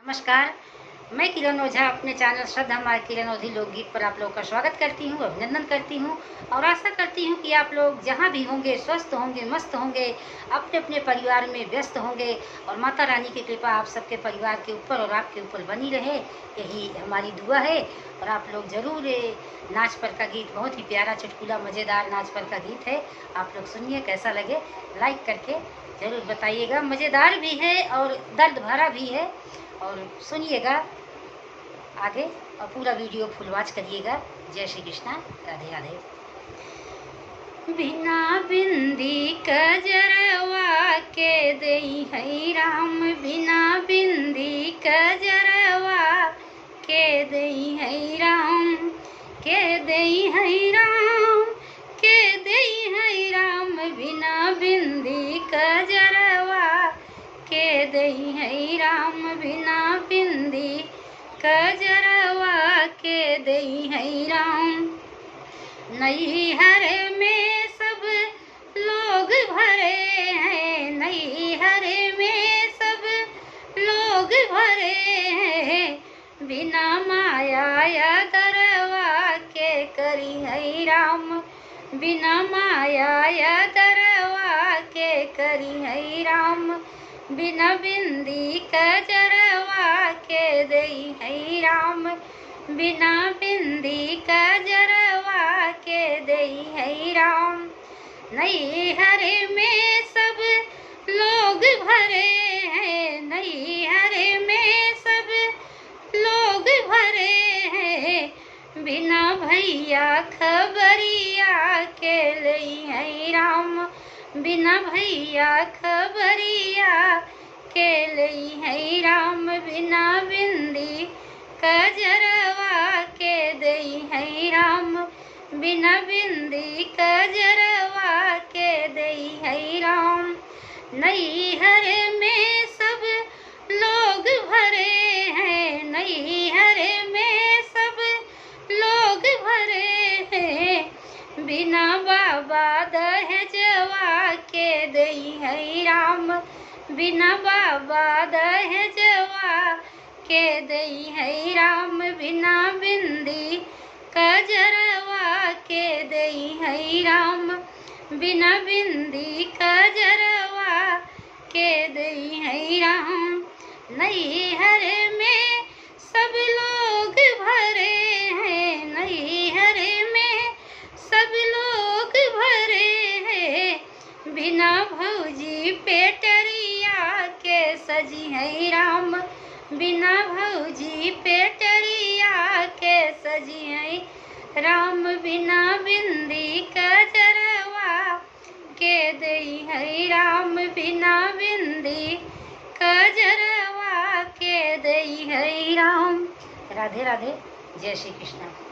नमस्कार, मैं किरण ओझा अपने चैनल श्रद्धा माँ किरण ओझी लोकगीत पर आप लोगों का स्वागत करती हूँ, अभिनंदन करती हूँ और आशा करती हूँ कि आप लोग जहाँ भी होंगे स्वस्थ होंगे, मस्त होंगे, अपने अपने परिवार में व्यस्त होंगे और माता रानी की कृपा आप सबके परिवार के ऊपर और आपके ऊपर बनी रहे, यही हमारी दुआ है। और आप लोग ज़रूर नाच पर का गीत, बहुत ही प्यारा चुटकुला मज़ेदार नाच पर का गीत है, आप लोग सुनिए, कैसा लगे लाइक करके ज़रूर बताइएगा। मज़ेदार भी है और दर्द भरा भी है, और सुनिएगा आगे और पूरा वीडियो फुल वॉच करिएगा। जय श्री कृष्णा, राधे राधे। बिना बिंदी कजरवा के देई है राम, बिना बिंदी कजरवा के देई है राम, के देई है राम, के देई है राम, बिना बिंदी कजरवा के देई है राम, बिना बिंदी कजरवा के देई है राम। नैहर में सब लोग भरे हैं, नैहर में सब लोग भरे हैं, बिना माया या दरवा के करी है राम, बिना माया या दरवा के करी है राम, बिना बिंदी कजरवा के देई है राम, बिना बिंदी कजरवा के देई है राम। नैहर में सब लोग भरे हैं, नैहर में सब लोग भरे हैं, बिना भैया खबरिया के लई है राम, बिना भैया खबरिया के लई है राम, बिना बिंदी कजरवा के देई है राम, बिना बिंदी कजरवा के देई है राम। नैहर में सब लोग भरे हैं, नैहर में सब लोग भरे हैं, बिना बाबा दहेजवा के देई है राम, बिना बाबा दहेजवा के देई है राम, बिना बिंदी कजरवा के देई है राम, बिना बिंदी कजरवा के देई है राम। नैहर में सब लोग भरे हैं, नैहर में सब लोग भरे हैं, बिना भौजी पेटरिया के सजी है राम, बिना भौजी पेटरिया के सजी है राम, बिना बिंदी कजरवा के देई है राम, बिना बिंदी कजरवा के देई है राम। राधे राधे, जय श्री कृष्ण।